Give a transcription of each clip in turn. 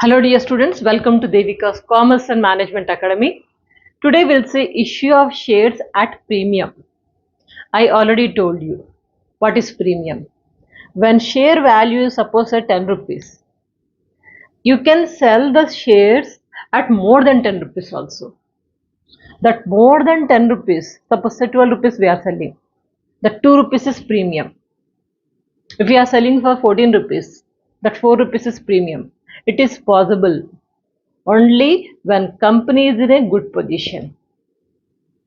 Hello dear students, welcome to Devika's Commerce and Management Academy. Today we'll see issue of shares at premium. I already told you what is premium. When share value is suppose at 10 rupees, you can sell the shares at more than 10 rupees also. That more than 10 rupees, suppose say 12 rupees we are selling. That 2 rupees is premium. If we are selling for 14 rupees, that 4 rupees is premium. It is possible only when company is in a good position.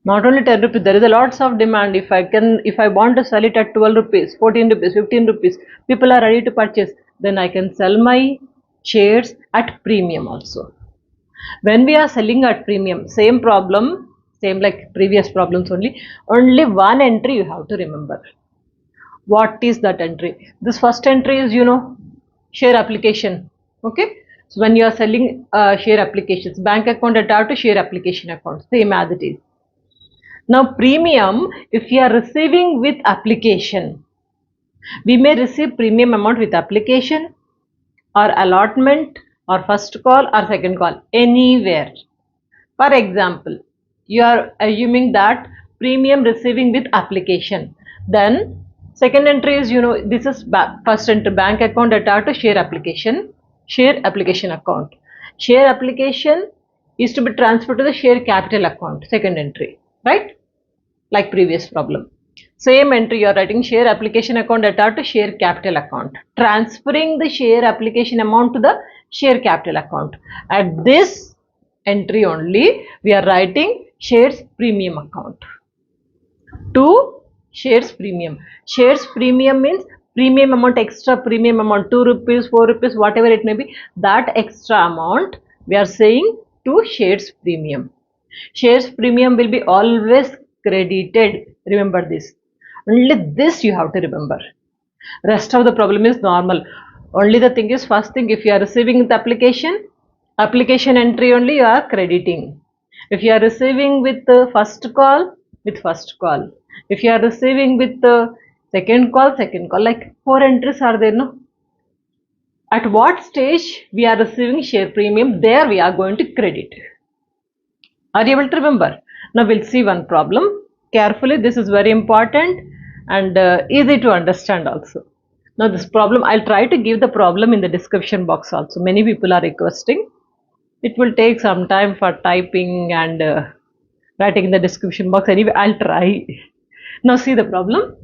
Not only 10 rupees, there is a lots of demand. If I want to sell it at 12 rupees, 14 rupees, 15 rupees, people are ready to purchase, then I can sell my shares at premium also. When we are selling at premium, same problem, same like previous problems only one entry you have to remember. What is that entry? This first entry is, share application. Okay. So when you are selling share applications, bank account attached to share application account, same as it is. Now premium, if you are receiving with application, we may receive premium amount with application or allotment or first call or second call, anywhere. For example, you are assuming that premium receiving with application, then second entry is, this is first entry, bank account attached to share application account. Share application is to be transferred to the share capital account, second entry, right? Like previous problem. Same entry you are writing, share application account attached to share capital account, transferring the share application amount to the share capital account. At this entry only we are writing shares premium account. To shares premium. Shares premium means premium amount, extra premium amount, 2 rupees, 4 rupees, whatever it may be, that extra amount we are saying to shares premium. Shares premium will be always credited. Remember this. Only this you have to remember. Rest of the problem is normal. Only the thing is, first thing, if you are receiving the application entry only you are crediting. If you are receiving with the first call, with first call. If you are receiving with the second call, like 4 entries are there, no? At what stage we are receiving share premium, there we are going to credit. Are you able to remember? Now we'll see one problem carefully. This is very important and easy to understand also. Now this problem, I'll try to give the problem in the description box also. Many people are requesting. It will take some time for typing and writing in the description box. Anyway, I'll try. Now see the problem.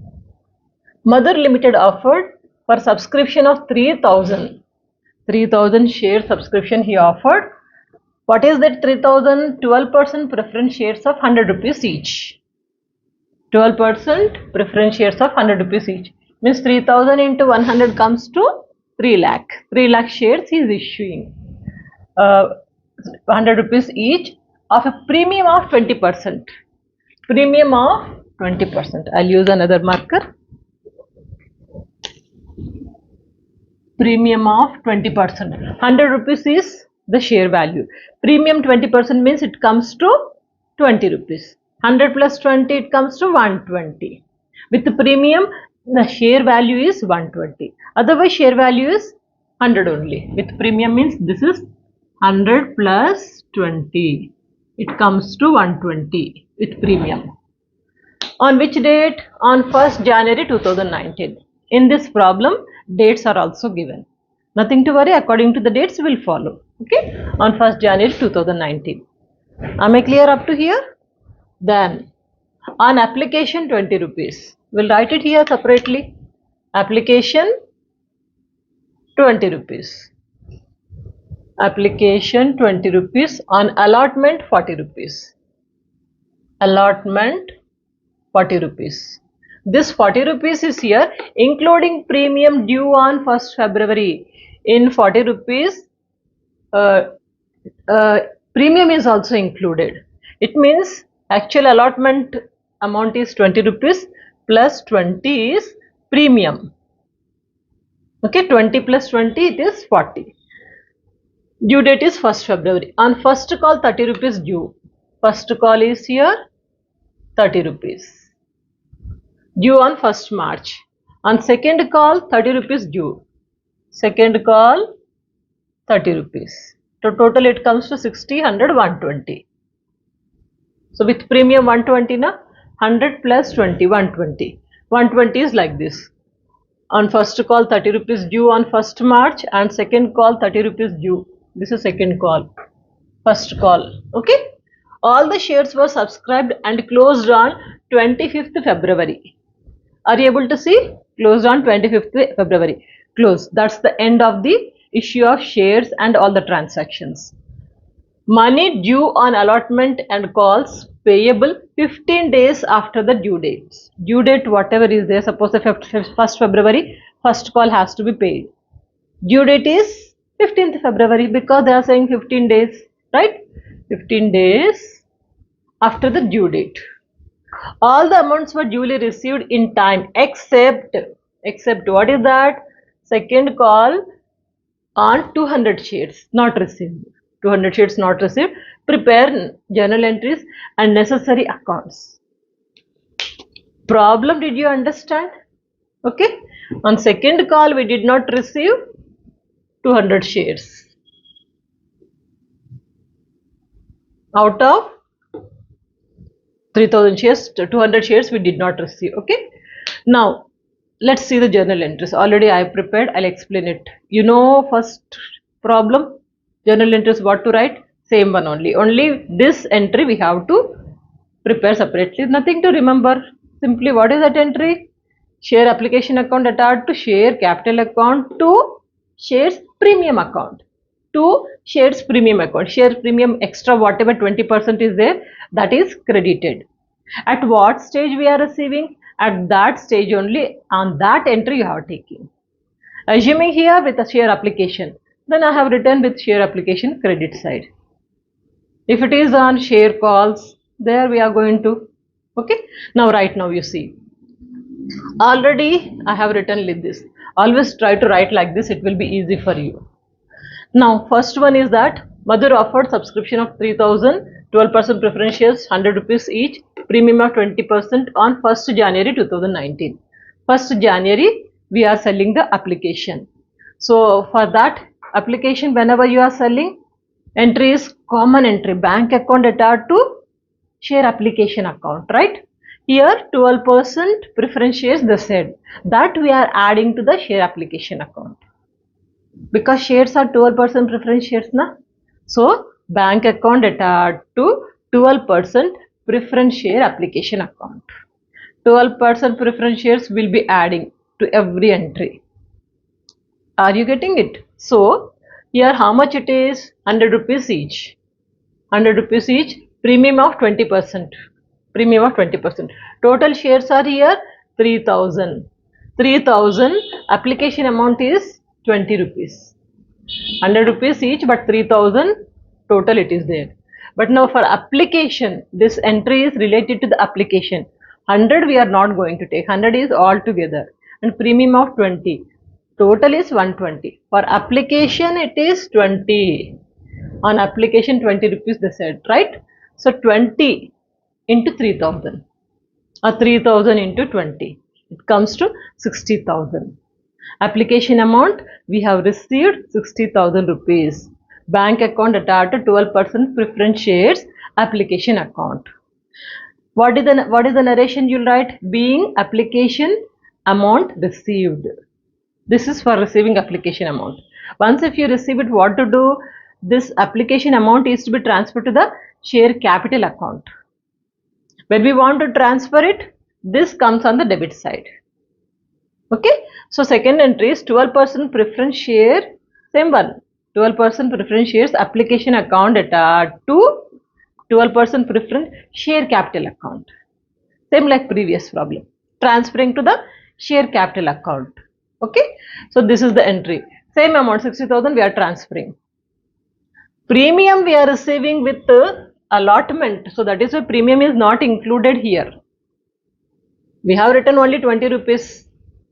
Mother Limited offered for subscription of 3,000 share subscription he offered. What is that 3,000? 12% preference shares of 100 rupees each. 12% preference shares of 100 rupees each. Means 3,000 into 100 comes to 3 lakh. 3 lakh shares he is issuing. 100 rupees each of a premium of 20%. Premium of 20%. I'll use another marker. Premium of 20%. 100 rupees is the share value. Premium 20% means it comes to 20 rupees. 100 plus 20 it comes to 120. With the premium the share value is 120. Otherwise share value is 100 only. With premium means this is 100 plus 20. It comes to 120 with premium. On which date? On 1st January 2019. In this problem, dates are also given. Nothing to worry, according to the dates will follow. Okay, on 1st January 2019. Am I clear up to here? Then, on application 20 rupees. We'll write it here separately. Application 20 rupees. Application 20 rupees. On allotment 40 rupees. Allotment 40 rupees. This 40 rupees is here including premium due on 1st February. In 40 rupees, premium is also included. It means actual allotment amount is 20 rupees plus 20 is premium. Okay, 20 plus 20 it is 40. Due date is 1st February. On first call 30 rupees due. First call is here 30 rupees. Due on 1st March. On second call 30 rupees due. Second call 30 rupees. So total it comes to 60, 100, 120. So with premium 120 na, 100 plus 20, 120. 120 is like this. On first call 30 rupees due on 1st March and second call 30 rupees due. This is second call. First call. Okay. All the shares were subscribed and closed on 25th February. Are you able to see? Closed on 25th February. Close. That's the end of the issue of shares and all the transactions. Money due on allotment and calls payable 15 days after the due date. Due date whatever is there, suppose the 1st February, first call has to be paid. Due date is 15th February because they are saying 15 days, right? 15 days after the due date. All the amounts were duly received in time except what is that? Second call on 200 shares not received. 200 shares not received. Prepare journal entries and necessary accounts. Problem, did you understand? Okay. On second call we did not receive 200 shares. Out of 3000 shares, 200 shares we did not receive. Okay. Now let's see the journal entries. Already I prepared. I'll explain it. You know, first problem, journal entries, what to write? Same one only. Only this entry we have to prepare separately. Nothing to remember. Simply what is that entry? Share application account attached to share capital account to shares premium account. To shares premium account. Share premium extra whatever 20% is there, that is credited. At what stage we are receiving? At that stage only, on that entry you have taken. Assuming here with a share application, then I have written with share application credit side. If it is on share calls, there we are going to. Okay. Now right now you see. Already I have written like this. Always try to write like this. It will be easy for you. Now first one is that Mother offered subscription of 3000, 12% preference shares, 100 rupees each, premium of 20% on 1st January 2019. 1st January we are selling the application. So for that application, whenever you are selling, entry is common entry, bank account attached to share application account, right? Here 12% preference shares, they said that we are adding to the share application account because shares are 12% preference shares na. So bank account attached to 12% preference share application account. 12% preference shares will be adding to every entry. Are you getting it? So here how much it is? 100 rupees each. 100 rupees each, premium of 20%. Premium of 20%. Total shares are here 3000. 3000 application amount is 20 rupees. 100 rupees each, but 3000 total it is there. But now for application, this entry is related to the application. 100 we are not going to take. 100 is all together. And premium of 20. Total is 120. For application it is 20. On application 20 rupees they said, right? So 20 into 3000 or 3000 into 20, it comes to 60,000. Application amount we have received 60,000 rupees. Bank account attached to 12% preference shares application account. What is the narration you'll write? Being application amount received. This is for receiving application amount. Once if you receive it, what to do? This application amount is to be transferred to the share capital account. When we want to transfer it, this comes on the debit side. Okay. So second entry is 12% preference share, same one. 12% preference shares application account attached to 12% preference share capital account. Same like previous problem. Transferring to the share capital account. Okay. So this is the entry. Same amount 60,000 we are transferring. Premium we are receiving with allotment. So that is why premium is not included here. We have written only 20 rupees.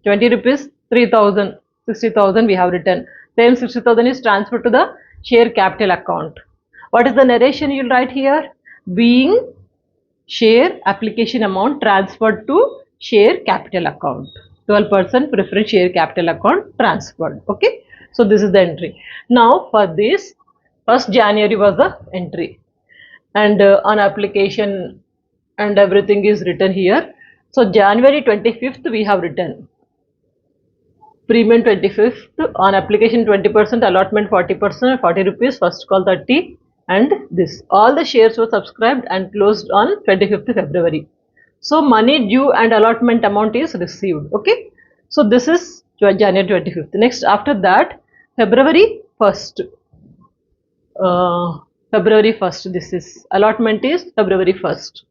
20 rupees 3000. 60,000 we have written. Same 60,000 is transferred to the share capital account. What is the narration you will write here? Being share application amount transferred to share capital account. 12% preference share capital account transferred. Okay. So this is the entry. Now for this, 1st January was the entry, and on application and everything is written here. So January 25th we have written premium 25th, on application 20%, allotment 40%, 40 rupees, first call 30, and this. All the shares were subscribed and closed on 25th February. So money due and allotment amount is received. Okay. So this is January 25th. Next, after that, February 1st. February 1st, this is allotment is February 1st.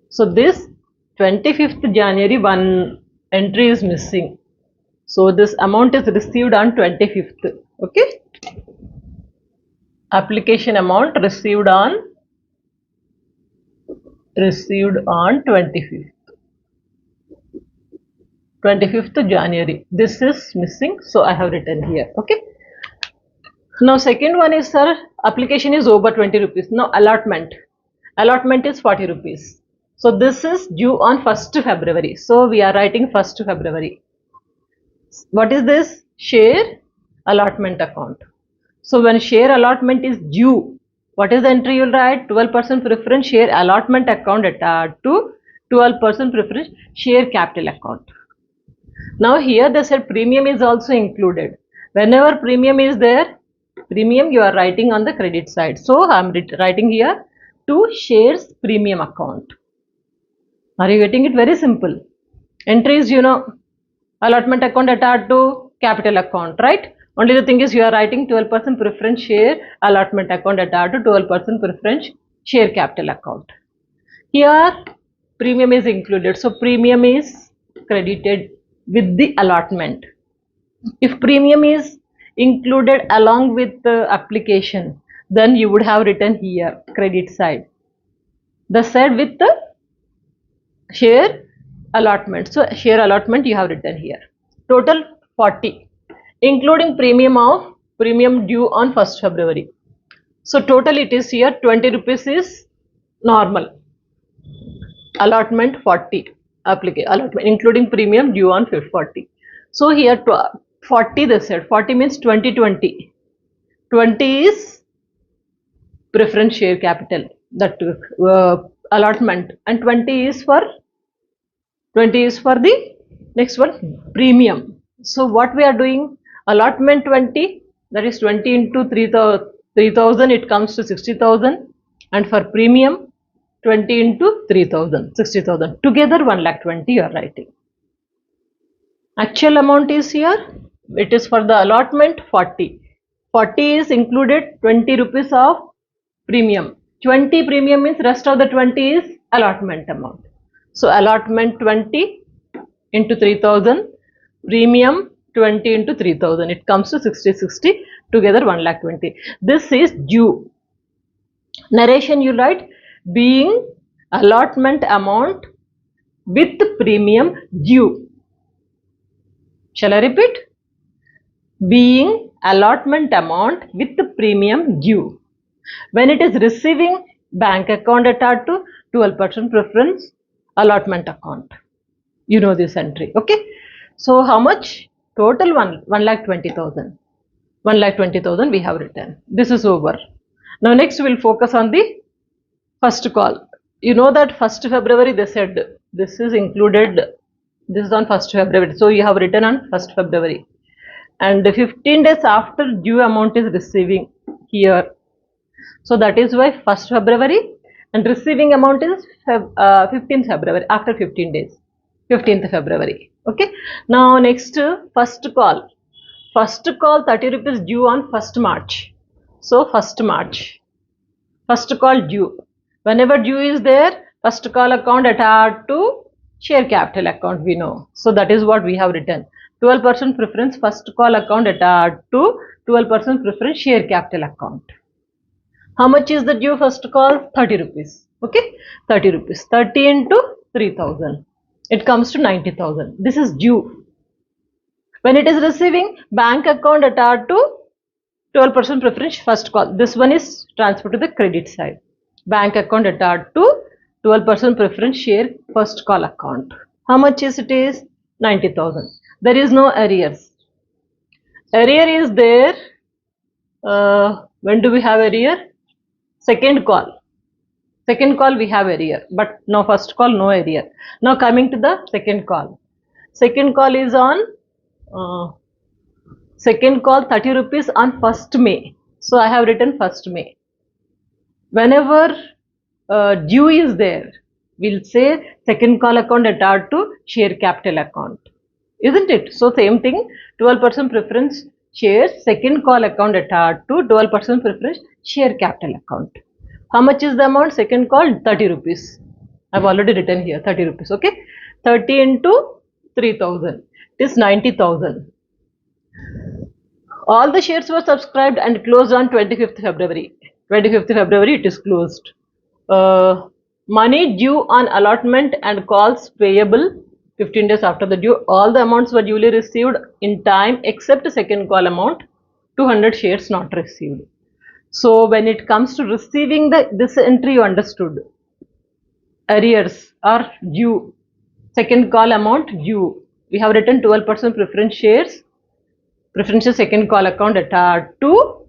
So this 25th January, one entry is missing. So this amount is received on 25th. Okay. Application amount received on 25th. 25th January. This is missing, so I have written here. Okay. Now second one is, sir, application is over 20 rupees. Now allotment. Allotment is 40 rupees. So this is due on 1st February. So we are writing 1st February. What is this? Share allotment account. So when share allotment is due, what is the entry you will write? 12% preference share allotment account attached to 12% preference share capital account. Now here they said premium is also included. Whenever premium is there, premium you are writing on the credit side. So I am writing here to shares premium account. Are you getting it? Very simple. Entries, you know, allotment account attached to capital account, right? Only the thing is you are writing 12% preference share allotment account attached to 12% preference share capital account. Here premium is included, so premium is credited with the allotment. If premium is included along with the application, then you would have written here credit side. The said with the share allotment. So share allotment you have written here. Total 40, including premium due on 1st February. So total it is here 20 rupees is normal. Allotment 40, allotment including premium due on 40. So here 40 they said, 40 means 20. 20 is preference share capital, that allotment, and 20 is for the next one, premium. So what we are doing, allotment 20, that is 20 into 3,000, it comes to 60,000, and for premium 20 into 3,000, 60,000, together 1,20,000 you are writing. Actual amount is here, it is for the allotment 40. 40 is included 20 rupees of premium. 20 premium means rest of the 20 is allotment amount. So allotment 20 into 3,000, premium 20 into 3,000, it comes to 60, together 1,20,000. This is due. Narration you write being allotment amount with premium due. Shall I repeat? Being allotment amount with premium due. When it is receiving, bank account attached to 12% preference allotment account. You know this entry. Okay. So how much? Total 1,20,000. 1,20,000 we have written. This is over. Now next we will focus on the first call. You know that 1st February they said this is included. This is on 1st February. So you have written on 1st February. And 15 days after due amount is receiving here. So that is why 1st February, and receiving amount is 15th February, after 15 days, 15th February. Okay. Now next, first call. First call 30 rupees due on 1st March. So 1st March. First call due. Whenever due is there, first call account attached to share capital account, we know. So that is what we have written. 12% preference first call account attached to 12% preference share capital account. How much is the due first call? 30 rupees. Okay. 30 rupees. 30 into 3,000. It comes to 90,000. This is due. When it is receiving, bank account attached to 12% preference first call. This one is transferred to the credit side. Bank account attached to 12% preference share first call account. How much is it is? 90,000. There is no arrears. Arrear is there. When do we have arrear? Second call. Second call we have arrear, but no first call, no arrear. Now coming to the second call. Second call is on second call 30 rupees on 1st May. So I have written 1st May. Whenever due is there, we'll say second call account attached to share capital account. Isn't it? So same thing, 12% preference shares, second call account attached to 12% preference share capital account. How much is the amount? Second call 30 rupees. I've already written here 30 rupees. Okay, 30 into 3000 it is 90,000. All the shares were subscribed and closed on 25th February. 25th February it is closed. Money due on allotment and calls payable 15 days after the due. All the amounts were duly received in time except second call amount, 200 shares not received. So when it comes to receiving this entry, you understood. Arrears are due. Second call amount due. We have written 12% preference shares, preferential second call account attached to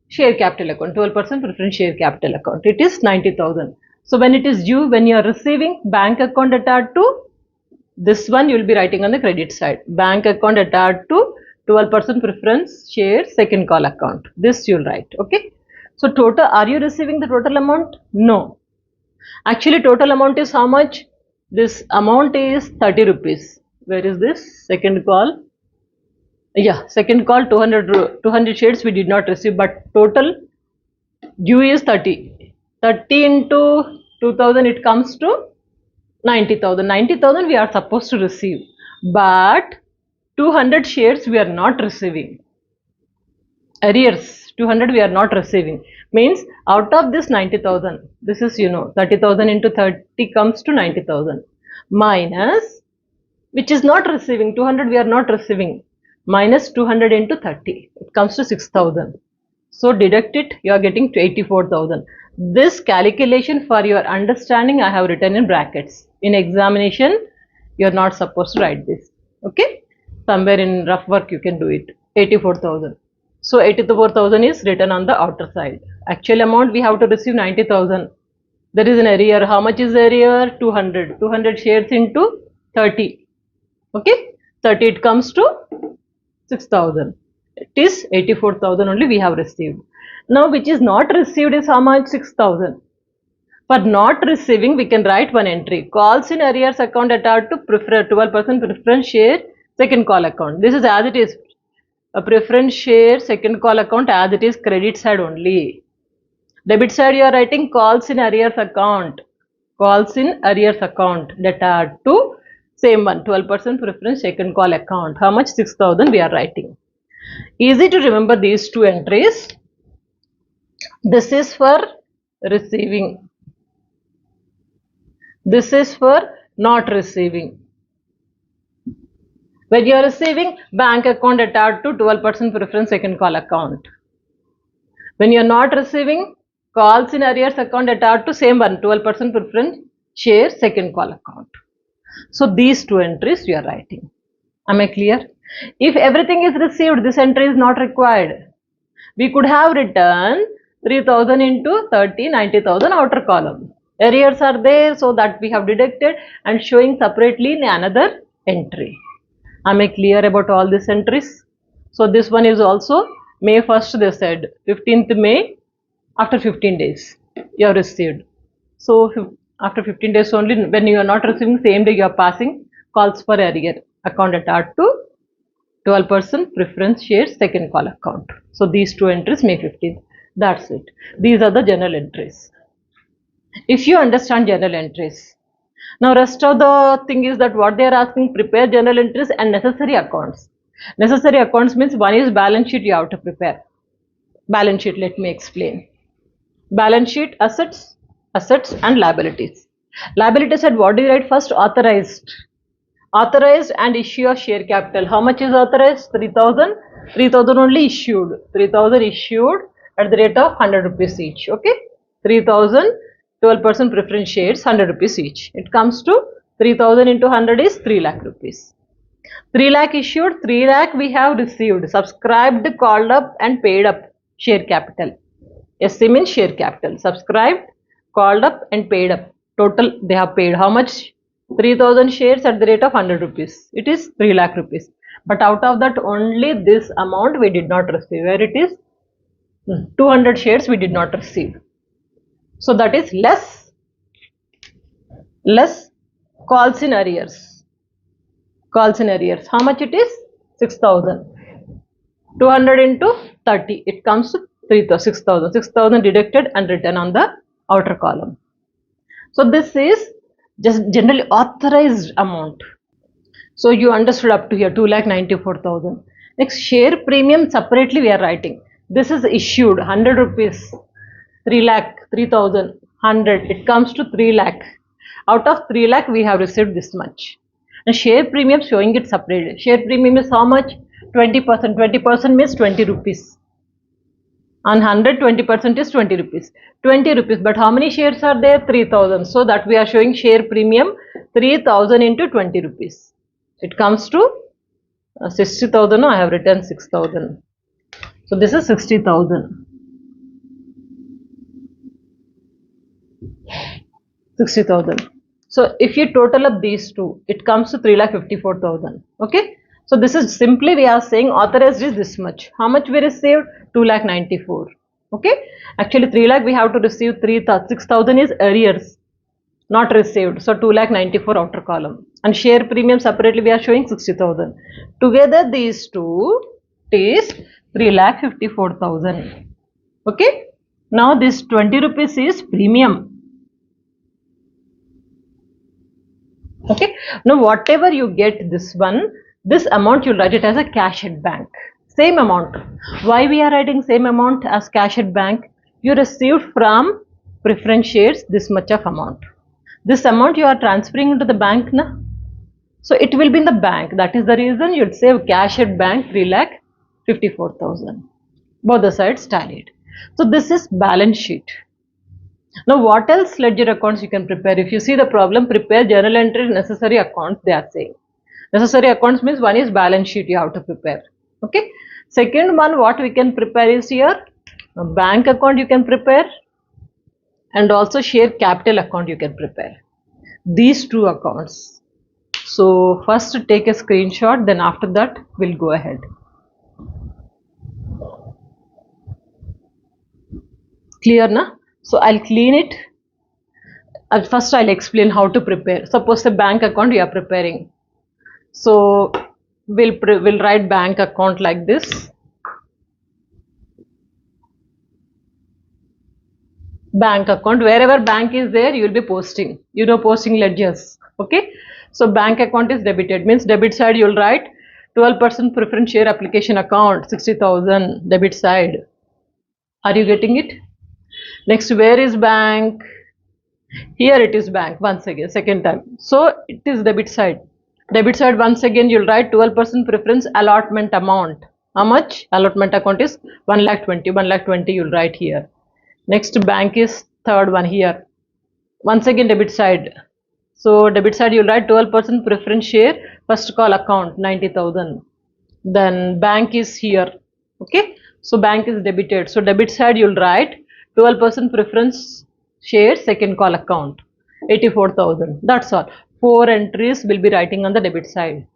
share capital account, 12% preference share capital account. It is 90,000. So when it is due, when you are receiving, bank account attached to this one, you will be writing on the credit side. Bank account attached to 12% preference share second call account. This you will write. Okay. So total, are you receiving the total amount? No. Actually total amount is how much? This amount is 30 rupees. Where is this? Second call. Yeah, second call 200 shares we did not receive, but total due is 30. 30 into 2000 it comes to 90,000. 90,000 we are supposed to receive, but 200 shares we are not receiving. Arrears 200 we are not receiving, means out of this 90,000, this is 30,000 into 30 comes to 90,000, minus which is not receiving, 200 we are not receiving, minus 200 into 30, it comes to 6,000. So deduct it, you are getting to 84,000. This calculation for your understanding I have written in brackets. In examination you are not supposed to write this. Okay, somewhere in rough work you can do it. 84,000. So 84,000 is written on the outer side. Actual amount we have to receive 90,000. There is an arrear. How much is the arrear? 200. 200 shares into 30. Okay, 30 it comes to 6,000. It is 84,000 only we have received. Now which is not received is how much? 6,000. For not receiving we can write one entry. Calls in arrears account attached to 12% preference share second call account. This is as it is. A preference share second call account as it is, credit side only. Debit side you are writing calls in arrears account. Calls in arrears account that are to same one, 12% preference second call account. How much? 6,000 we are writing. Easy to remember these two entries. This is for receiving. This is for not receiving. When you are receiving, bank account attached to 12% preference second call account. When you are not receiving, calls in arrears account attached to same one, 12% preference share second call account. So these two entries you are writing. Am I clear? If everything is received, this entry is not required. We could have written 3,000 into 30, 90,000 outer column. Arrears are there, so that we have deducted and showing separately in another entry. Am I clear about all these entries? So this one is also May 1st they said, 15th May, after 15 days you have received. So after 15 days only, when you are not receiving, same day you are passing calls for arrear account attached to 12% preference shares second call account. So these two entries May 15th. That's it. These are the journal entries. If you understand journal entries, now rest of the thing is that what they are asking, prepare journal entries and necessary accounts. Necessary accounts means one is balance sheet you have to prepare. Balance sheet, let me explain. Balance sheet, assets and liabilities. Liability side, what do you write first? Authorized. Authorized and issue of share capital. How much is authorized? 3,000. 3,000 only issued. 3,000 issued at the rate of 100 rupees each. Okay. 3,000, 12% preference shares, 100 rupees each. It comes to 3,000 into 100 is 3 lakh rupees. 3 lakh issued, 3 lakh we have received, subscribed, called up and paid up share capital. SC means share capital. Subscribed, called up and paid up. Total they have paid how much? 3000 shares at the rate of 100 rupees. It is 3 lakh rupees. But out of that only this amount we did not receive. Where it is 200 shares we did not receive. So that is less calls in arrears. Calls in arrears. How much it is? 6000. 200 into 30. It comes to 6,000. 6,000 deducted and written on the outer column. So this is just generally authorized amount. So you understood up to here 2,94,000. Next, share premium separately we are writing. This is issued 100 rupees, 3 lakh, 3,000, 100. It comes to 3 lakh. Out of 3 lakh we have received this much. And share premium showing it separately. Share premium is how much? 20%. 20% means 20 rupees. On 100, 20% is 20 rupees. 20 rupees. But how many shares are there? 3,000. So that we are showing share premium 3,000 into 20 rupees. It comes to 60,000. No, I have written 6,000. So this is 60,000. 60,000. So if you total up these two, it comes to 3,54,000. Okay. So this is simply we are saying authorized is this much. How much we received? 2,94,000. Okay. Actually 3 lakh we have to receive 6,000 is arrears, not received. So 2,94,000 outer column. And share premium separately we are showing 60,000. Together these two is 3,54,000. Okay. Now this 20 rupees is premium. Okay. Now whatever you get this one, this amount you'll write it as a cash at bank. Same amount. Why we are writing same amount as cash at bank? You received from preference shares this much of amount. This amount you are transferring into the bank na? So it will be in the bank. That is the reason you'd save cash at bank 3,54,000. Both the sides tallied. So this is balance sheet. Now what else ledger accounts you can prepare? If you see the problem, prepare journal entry necessary accounts they are saying. Necessary accounts means one is balance sheet you have to prepare. Okay. Second one what we can prepare is here a bank account you can prepare and also share capital account you can prepare. These two accounts. So first take a screenshot, then after that we'll go ahead. Clear na? So I'll clean it. First I'll explain how to prepare. Suppose the bank account you are preparing. So we'll write bank account like this. Bank account, wherever bank is there you will be posting, posting ledgers. Okay. So bank account is debited, means debit side you will write 12% preference share application account 60,000 debit side. Are you getting it? Next, where is bank? Here it is bank once again, second time. So it is debit side. Debit side once again you'll write 12% preference allotment amount. How much? Allotment account is 1,20,000 you'll write here. Next bank is third one here. Once again debit side. So debit side you'll write 12% preference share first call account 90,000. Then bank is here. Okay. So bank is debited. So debit side you'll write 12% preference share second call account 84,000. That's all. 4 entries will be writing on the debit side,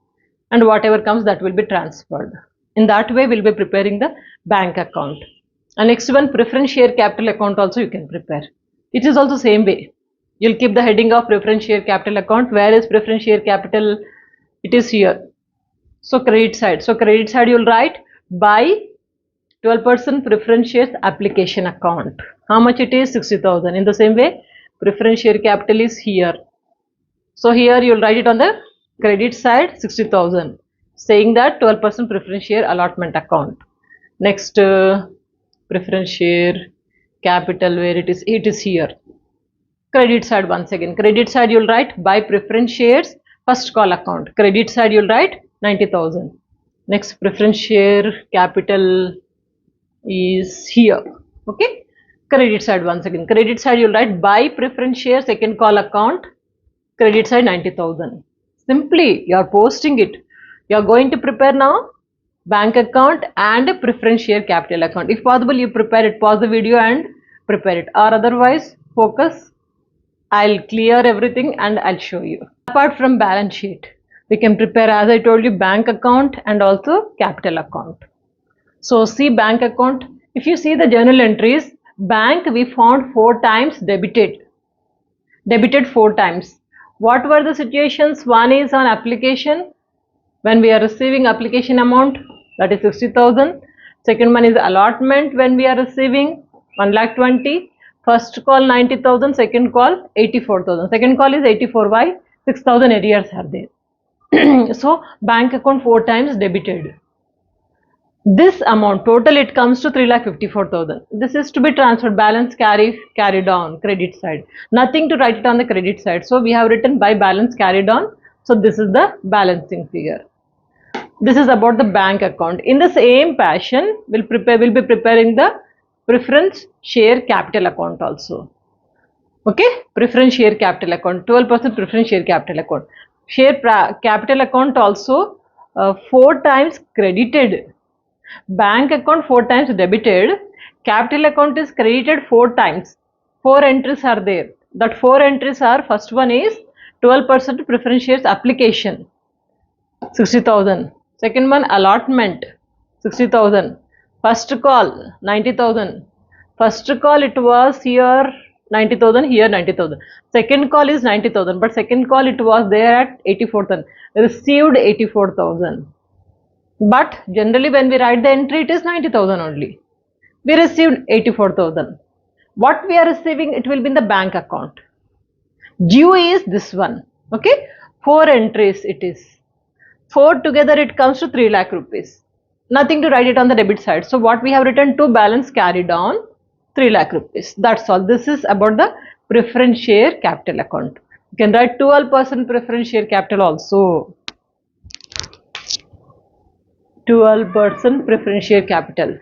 and whatever comes that will be transferred. In that way we'll be preparing the bank account. And next one, preference share capital account also you can prepare. It is also same way. You'll keep the heading of preference share capital account. Where is preference share capital? It is here. So credit side. So credit side you'll write by 12% preference shares application account. How much it is? 60,000. In the same way, preference share capital is here. So here you'll write it on the credit side 60,000, saying that 12% preference share allotment account. Next, preference share capital, where it is here. Credit side once again. Credit side you'll write by preference shares first call account. Credit side you'll write 90,000. Next, preference share capital is here. Okay. Credit side once again. Credit side you'll write by preference share second call account. Credit side 90,000. Simply you are posting it. You are going to prepare now bank account and preference share capital account. If possible, you prepare it, pause the video and prepare it, or otherwise focus. I'll clear everything and I'll show you. Apart from balance sheet, we can prepare, as I told you, bank account and also capital account. So see bank account. If you see the journal entries, bank we found 4 times debited 4 times. What were the situations? One is on application, when we are receiving application amount, that is 60,000. Second one is allotment, when we are receiving 1,20,000. First call 90,000, second call 84,000. Second call is 84. Why? 6,000 arrears are there. So bank account 4 times debited. This amount total, it comes to 3,54,000. This is to be transferred, balance carried on credit side. Nothing to write it on the credit side. So we have written by balance carried on. So this is the balancing figure. This is about the bank account. In the same fashion, we'll be preparing the preference share capital account also. Okay, preference share capital account, 12% preference share capital account. Share capital account also 4 times credited. Bank account 4 times debited. Capital account is credited 4 times. 4 entries are there. That 4 entries are, first one is 12% preference shares application, 60,000. Second one, allotment, 60,000. First call, 90,000. First call, it was here 90,000, here 90,000. Second call is 90,000, but second call it was there at 84,000. Received 84,000. But generally when we write the entry, it is 90,000 only. We received 84,000. What we are receiving, it will be in the bank account. Due is this one. Okay, 4 entries it is. 4 together, it comes to 3 lakh rupees. Nothing to write it on the debit side. So what we have written, to balance carried on 3 lakh rupees. That's all. This is about the preference share capital account. You can write 12% preference share capital also. 12% preference share capital.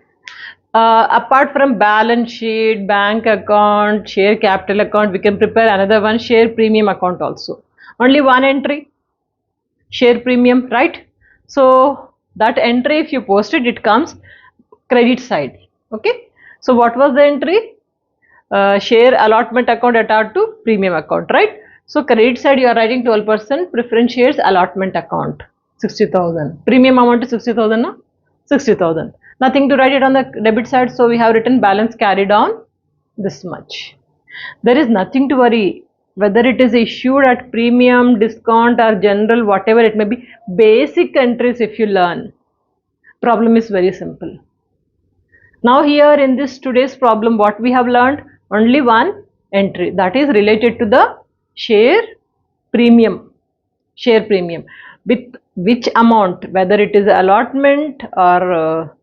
Apart from balance sheet, bank account, share capital account, we can prepare another one, share premium account also. Only one entry, share premium, right? So that entry, if you post it, it comes credit side. Okay, so what was the entry? Share allotment account attached to premium account, right? So credit side, you are writing 12% preference shares allotment account, 60,000. Premium amount is 60,000, no? 60,000. Nothing to write it on the debit side, so we have written balance carried on this much. There is nothing to worry whether it is issued at premium, discount or general, whatever it may be. Basic entries, if you learn, problem is very simple. Now here in this today's problem, what we have learned, only one entry, that is related to the share premium. Share premium, with which amount, whether it is allotment or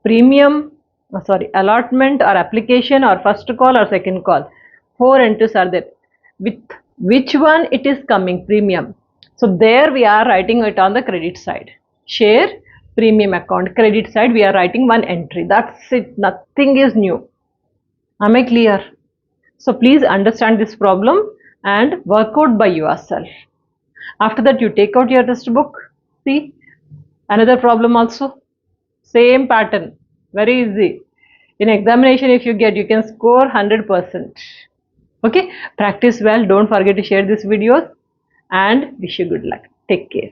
premium, allotment or application or first call or second call. 4 entries are there. With which one it is coming, premium. So there we are writing it on the credit side. Share premium account, credit side, we are writing one entry. That's it. Nothing is new. Am I clear? So please understand this problem and work out by yourself. After that, you take out your test book. See another problem also. Same pattern. Very easy. In examination, if you get, you can score 100%. Okay, practice well. Don't forget to share this videos and wish you good luck. Take care.